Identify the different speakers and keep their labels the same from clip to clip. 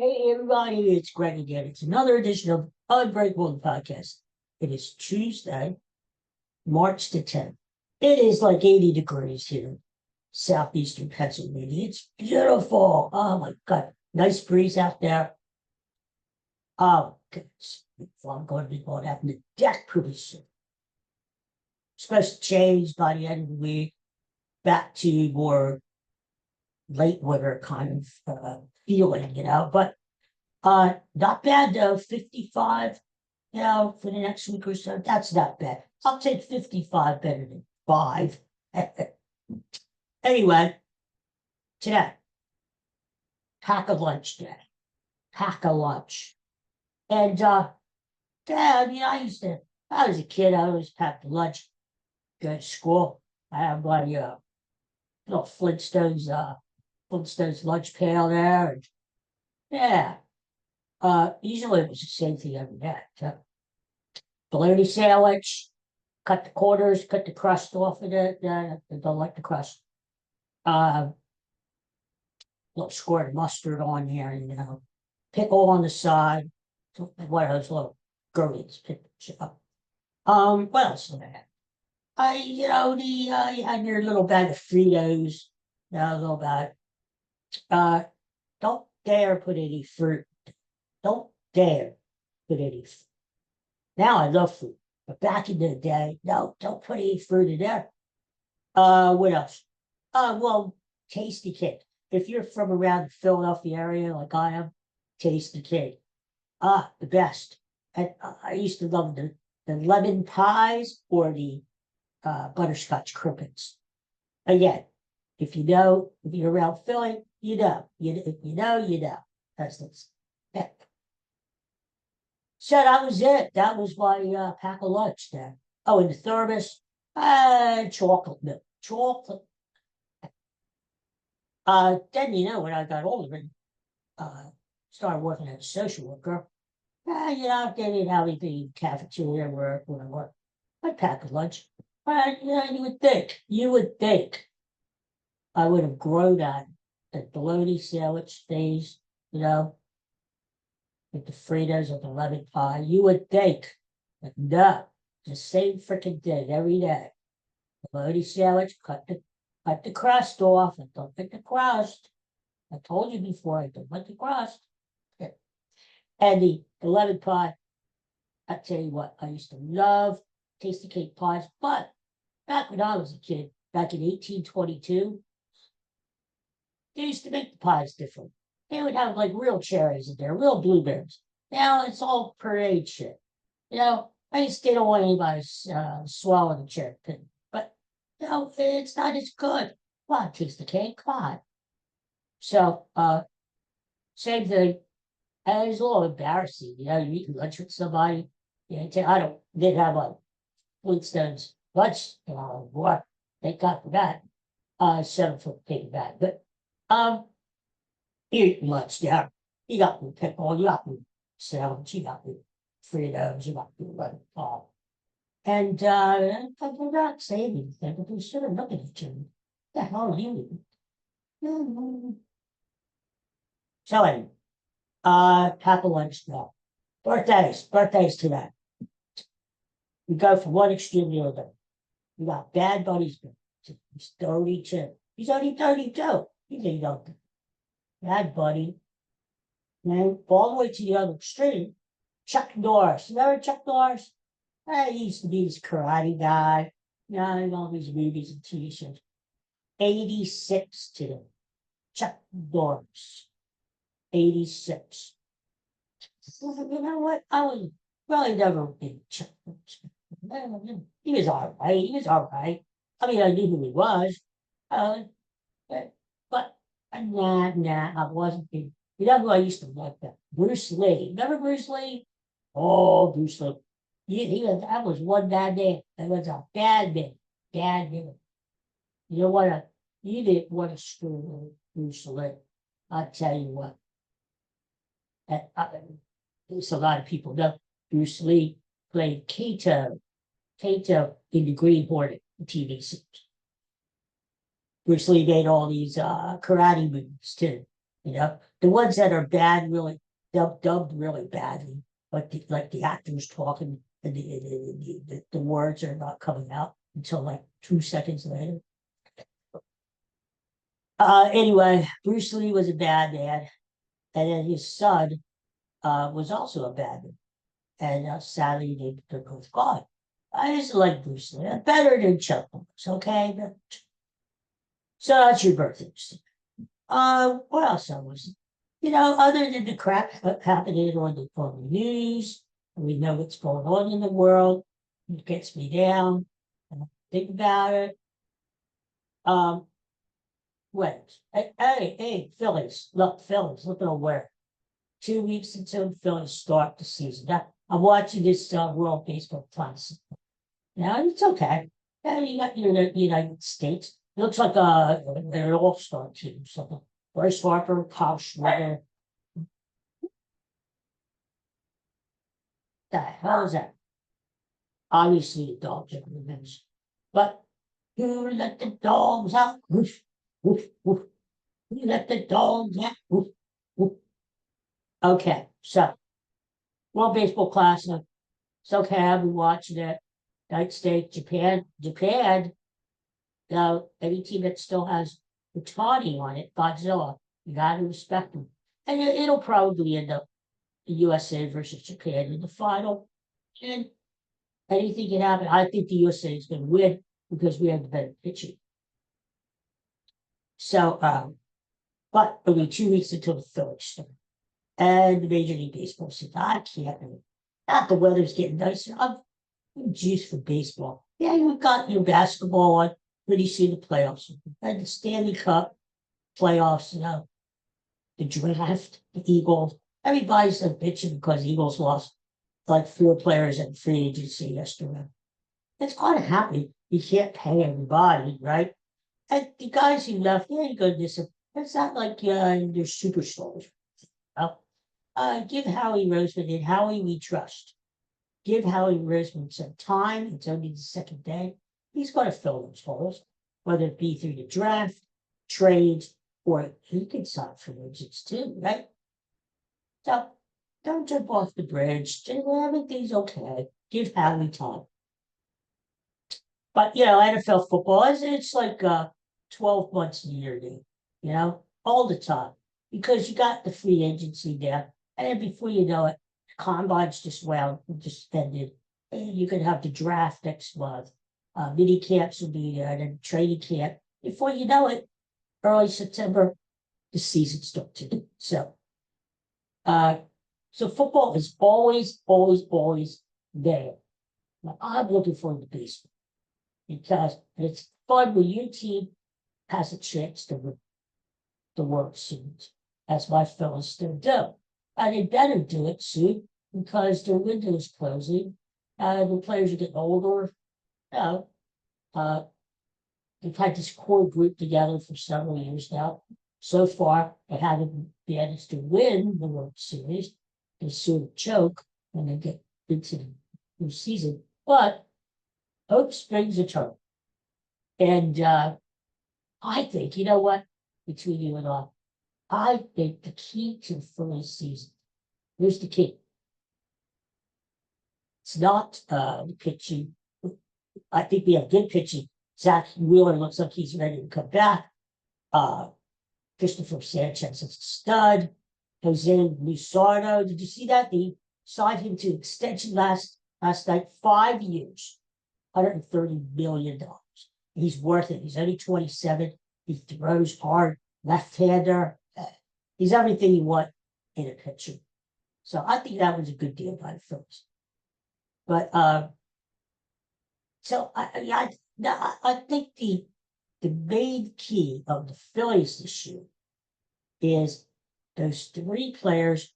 Speaker 1: Hey everybody, it's Greg again. It's another edition of Unbreakable Podcast. It is Tuesday, March the 10th. It is like 80 degrees here, southeastern Pennsylvania. It's beautiful. Oh my God. Nice breeze out there. Oh, goodness. I'm going to be going out on the deck pretty soon. Supposed to change by the end of the week back to more late winter kind of feeling, but not bad though. 55, for the next week or so. That's not bad. I'll take 55 better than 5. Anyway, today, pack a lunch day. Pack a lunch. And I was a kid, I always packed a lunch, go to school. I have my little Flintstones lunch pail there. And, yeah. Usually it was the same thing every day. So, bologna sandwich, cut the corners, cut the crust off of it. I don't like the crust. Little squirt of mustard on there, pickle on the side. What are those little gherkins? What else did I have? You had your little bag of Fritos, a little bag. Don't dare put any fruit. Don't dare put any fruit. Now I love fruit, but back in the day, no, don't put any fruit in there. What else? Well, Tasty Cake. If you're from around the Philadelphia area like I am, Tasty Cake. The best. And I used to love the lemon pies or the butterscotch crimpets. Again, if you're around Philly, you know. If you know. That's this. So that was it. That was my pack of lunch then. Oh, and the thermos, chocolate milk. Chocolate. Then, when I got older and started working as a social worker, they didn't have anything in the cafeteria where I worked. I'd pack a lunch. But, you would think I would have grown out the bologna sandwich days, with the Fritos or the lemon pie. You would think, but no, the same freaking thing every day. Bologna sandwich, cut the crust off, and don't pick the crust. I told you before, I don't like the crust. And the lemon pie, I tell you what, I used to love Tasty Cake pies, but back when I was a kid, back in 1822, they used to make the pies different. They would have like real cherries in there, real blueberries. Now it's all parade shit. I just didn't want anybody swallowing the cherry pit. But, it's not as good. Come on, Tasty Cake, come on. So, same thing. And it's a little embarrassing, you eat lunch with somebody. Didn't have a Flintstones lunch, what? Thank God for that. 7-foot paper bag. But, you eat lunch there. You got the pickle, you got the sandwich, you got the Fritos, you got the lemon pie. And they're not saying anything, but they're sort of looking at you. What the hell are you eating? So anyway, pack a lunch now. Birthdays today. We go from one extreme to the other. We got Bad Buddy's birthday. He's 32. He's only 32. He's a young Bad Buddy. And all the way to the other extreme, Chuck Norris. You remember Chuck Norris? He used to be this karate guy. In all these movies and TV shows. 86 today. Chuck Norris. 86. You know what? I was really never been Chuck Norris. He was all right. I mean, I knew who he was. But I wasn't big. You know who I used to like that? Bruce Lee. Remember Bruce Lee? Oh, Bruce Lee. That was one bad man. That was a bad man. Bad man. You didn't want to screw with Bruce Lee. I'll tell you what. There's a lot of people know Bruce Lee played Kato in the Green Hornet TV series. Bruce Lee made all these karate movies too. The ones that are bad, really dubbed really badly, like the actors talking and the words are not coming out until like 2 seconds later. Anyway, Bruce Lee was a bad man, and then his son was also a bad man, and sadly they're both gone. I just like Bruce Lee, better than Chuck Norris, okay? So that's your birthday. What else I was? Other than the crap happening on the news, we know what's going on in the world. It gets me down. I don't think about it. Wait. Hey, Phillies. Look, Phillies. Look at them where. 2 weeks until the Phillies start the season. I'm watching this World Baseball Classic. It's okay. You got the United States. It looks like an all-star team or something. Bryce Harper, Kyle Schwarber. The hell is that? Obviously, the dogs are revenge. But who let the dogs out? Woof, woof, woof. Who let the dogs out? Woof, woof. Okay, so World Baseball Classic. It's okay. I've been watching it. United States, Japan. Any team that still has Utani on it, Godzilla, you got to respect them. And it'll probably end up the USA versus Japan in the final. And anything can happen. I think the USA is going to win because we have the better pitching. So, but it'll be 2 weeks until the Phillies start. And the Major League Baseball said, I can't. Not the weather's getting nicer. I'm juiced for baseball. Yeah, you've got your basketball on. Pretty soon the playoffs. And the Stanley Cup playoffs, the draft, the Eagles. Everybody's bitching because Eagles lost like 4 players at free agency yesterday. It's going to happen. You can't pay everybody, right? And the guys who left, you go it's not like they're superstars. Give Howie Roseman and Howie we trust. Give Howie Roseman some time. It's only the second day. He's going to fill those holes, whether it be through the draft, trades, or he can sign free agents too, right? So don't jump off the bridge. Everything's okay. Give Howie time. But NFL football it's like 12 months a year, dude. All the time. Because you got the free agency there. And then before you know it, the combine's just ended. And you can have the draft next month. Mini camps will be there, and then training camp. Before you know it, early September, the season starts. So football is always, always, always there. Now, I'm looking forward to baseball because it's fun when your team has a chance to win the World Series, as my fellows still do. And they better do it soon because their window is closing and the players are getting older. We've had this core group together for several years now. So far, they haven't managed to win the World Series. They sort of choke when they get into the new season. But hope springs eternal. And I think, you know what, between you and I think the key to the Phillies season, here's the key. It's not the pitching. I think we have good pitching. Zach Wheeler looks like he's ready to come back. Christopher Sanchez is a stud. Jose Luzardo, did you see that? They signed him to extension last night, 5 years, $130 million. He's worth it. He's only 27. He throws hard, left-hander. He's everything you want in a pitcher. So I think that was a good deal by the Phillies. But so I think the main key of the Phillies this year is those 3 players,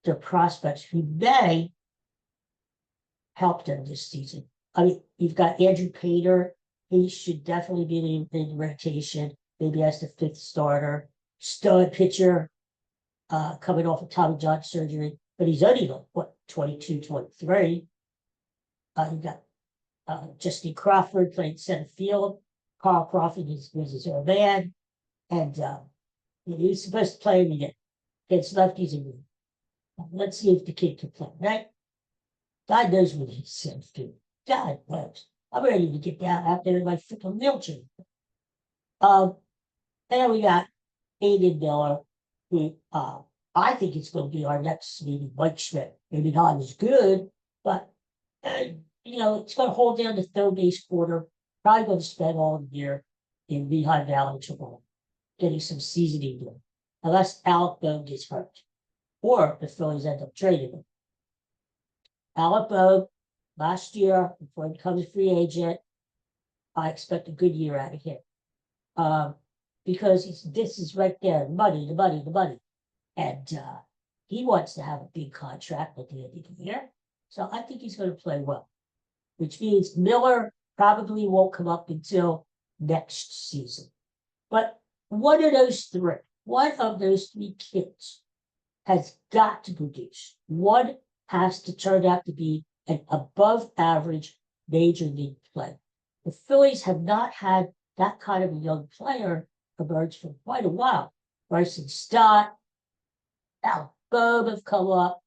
Speaker 1: their prospects, who may help them this season. I mean, you've got Andrew Painter. He should definitely be in the rotation, maybe as the 5th starter. Stud pitcher, coming off of Tommy John surgery, but he's only, 22, 23. You got Justin Crawford playing center field. Carl Crawford was his old man. And He's supposed to play every day against lefties and me. Let's see if the kid can play, right? God knows what he's sent to. God knows. I'm ready to get down out there in my freaking wheelchair. And then we got Aiden Miller, who I think it's going to be our next meeting. Mike Schmidt. Maybe not as good, but it's going to hold down the third base corner. Probably going to spend all year in Lehigh Valley tomorrow, getting some seasoning in, unless Alec Bohm gets hurt, or the Phillies end up trading him. Alec Bohm, last year, before he becomes a free agent, I expect a good year out of him. Because this is right there, the money. And he wants to have a big contract at the end of the year. So I think he's going to play well, which means Miller probably won't come up until next season. But one of those three kids has got to produce. One has to turn out to be an above average major league player. The Phillies have not had that kind of a young player emerge for quite a while. Bryson Stott, Alec Bohm have come up.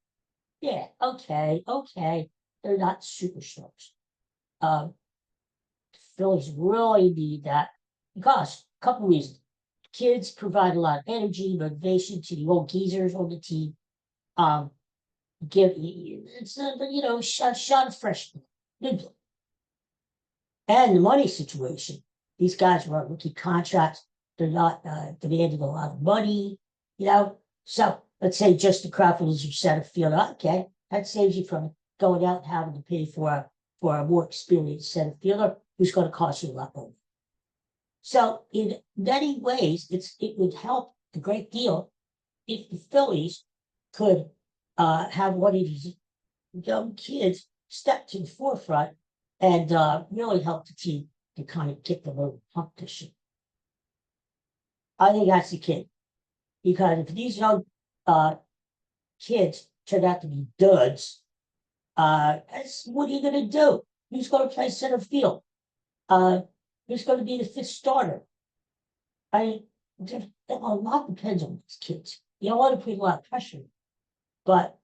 Speaker 1: Yeah, okay. They're not superstars. The Phillies really need that because a couple reasons. Kids provide a lot of energy, motivation to the old geezers on the team. It's a shot of fresh blood. And the money situation. These guys are on rookie contracts. They're not demanding a lot of money, So let's say Justin Crawford is your center fielder. Okay, that saves you from going out and having to pay for a more experienced center fielder who's going to cost you a lot more. So in many ways, it would help a great deal if the Phillies could have one of these young kids step to the forefront and really help the team to kind of get them over the hump this year. I think that's the kid. Because if these young kids turn out to be duds, what are you going to do? Who's going to play center field? Who's going to be the fifth starter? A lot depends on these kids. You don't want to put a lot of pressure, but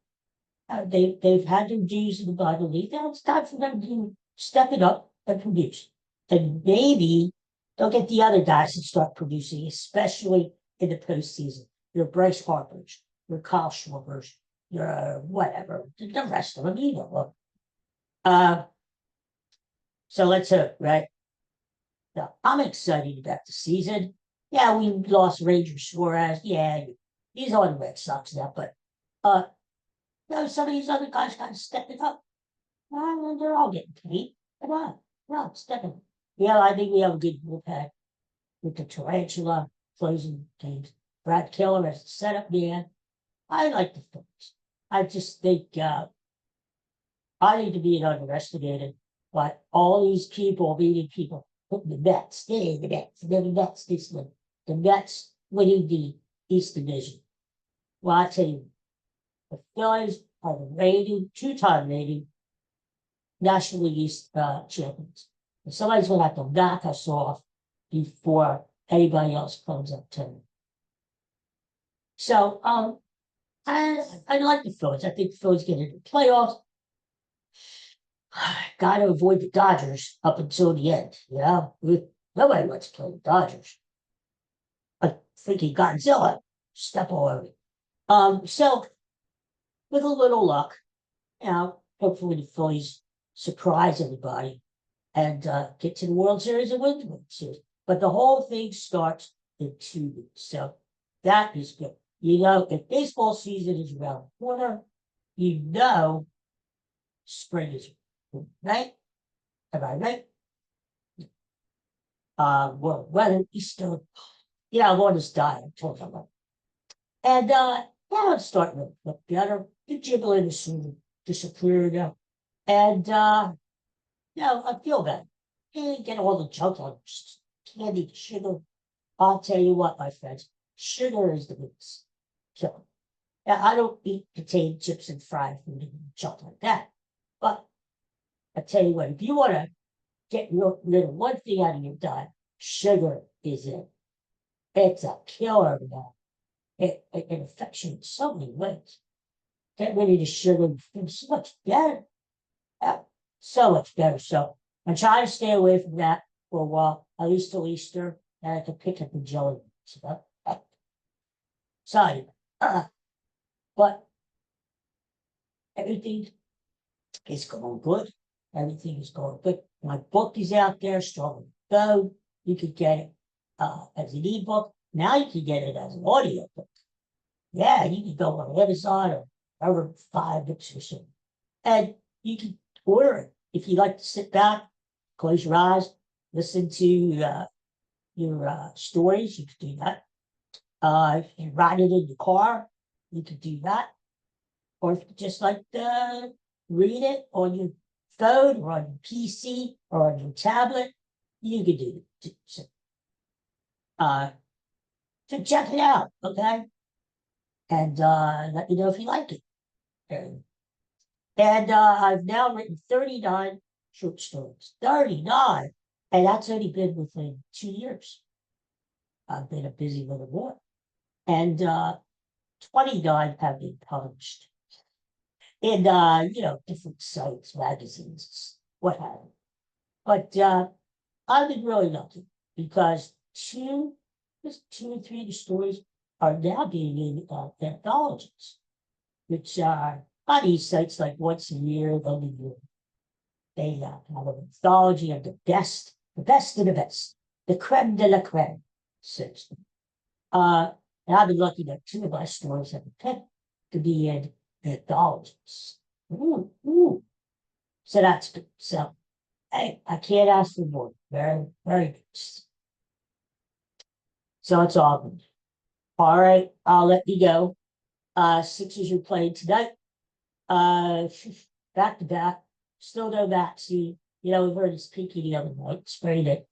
Speaker 1: they've had their dues in the minor league. Now it's time for them to step it up and produce. And maybe they'll get the other guys to start producing, especially in the postseason. Your Bryce Harper's, your Kyle Schwarber's, your whatever, the rest of them, So let's hope, right? Now, I'm excited about the season. Yeah, we lost Ranger Suarez. Yeah, he's on the Red Sox now, but some of these other guys got to step it up. They're all getting paid. Come on, step it. Yeah, I think we have a good bullpen with the Tarantula closing games. Brad Keller as the setup man. I like the Phillies. I just think I need to be underestimated by all these people, meeting people, putting the Mets, the Mets this one, the Mets winning the East Division. Well, I tell you, the Phillies are the two-time reigning National League East champions. And somebody's going to have to knock us off before anybody else comes up to them. So, I like the Phillies. I think the Phillies get into the playoffs. Got to avoid the Dodgers up until the end. Nobody wants to play the Dodgers. I think Godzilla step all over it. So, with a little luck, hopefully the Phillies surprise everybody and get to the World Series and win the World Series. But the whole thing starts in 2 weeks. So that is good. If baseball season is around the corner, spring is right. Am I right? Weather is still, I'm on this diet. I told you about. And it's starting to look better. The jiggling is soon to disappear now. And I feel better. Get all the junk on candy, sugar. I'll tell you what, my friends, sugar is the biggest killer. Now, I don't eat potato chips and fried food and junk like that. But I tell you what, if you want to get rid of one thing out of your diet, sugar is it. It's a killer, man. it affects you in so many ways. Get rid of the sugar, it's so much better. So much better. So I'm trying to stay away from that for a while, at least till Easter, and I can pick up the jelly. So sorry. But everything is going good. Everything is going good. My book is out there, Strong Go. You could get it as an ebook. Now you can get it as an audio book. Yeah, you can go on Amazon or over 5 books or so. And you can order it. If you like to sit back, close your eyes, listen to your stories, you can do that. If you ride it in the car, you can do that. Or if you just like to read it on your phone or on your PC or on your tablet, you can do it. So check it out, okay? And let me know if you like it. And I've now written 39 short stories. 39! And that's only been within 2 years. I've been a busy little boy. And 29 have been published in, different sites, magazines, what have you. But I've been really lucky because just 2 or 3 of the stories are now being in anthologies, which are on these sites like once a year, they have an anthology of the best of the best, the creme de la creme, essentially. And I've been lucky that 2 of my stories have been picked to be in anthologies. Ooh, ooh. So that's good. So hey, I can't ask for more. Very, very good. So it's all good. All right, I'll let you go. Sixers are playing tonight. Back to back. Still no vaccine. We've heard it's peaky the other night, sprayed it.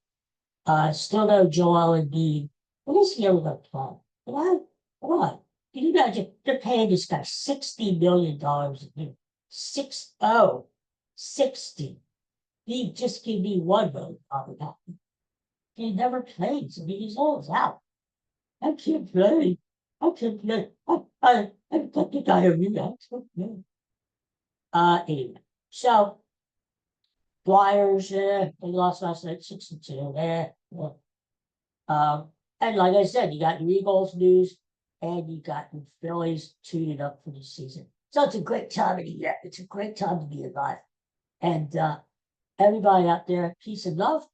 Speaker 1: Still no Joel Embiid. What is he ever going to play? What? What? Can you imagine? They're paying this guy $60 million a year. 60. He just gave me $1 million now. He never plays. I mean, he's always out. I can't play. I can't play. I've got the diarrhea. Anyway, so Flyers, they lost last night 6-2. And like I said, you got your Eagles news and you got your Phillies tuning up for the season. So it's a great time of the year. It's a great time to be alive. And everybody out there, peace and love.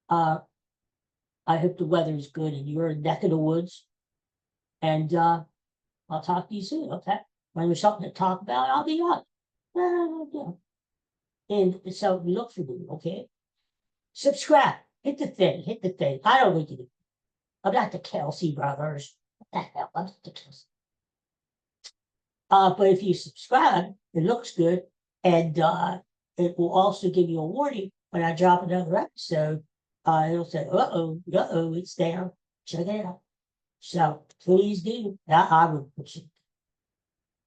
Speaker 1: I hope the weather is good in your neck of the woods. And I'll talk to you soon, okay? When there's something to talk about, I'll be on. And so look for me, okay? Subscribe. Hit the thing. I don't think it. I'm not the Kelsey brothers. What the hell? I'm not the Kelsey. But if you subscribe, it looks good. And it will also give you a warning when I drop another episode. It'll say, uh-oh, it's there. Check it out. So please do. I would appreciate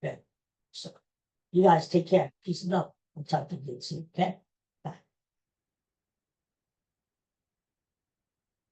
Speaker 1: it. Okay. So you guys take care. Peace and love. I'll talk to you soon. Okay.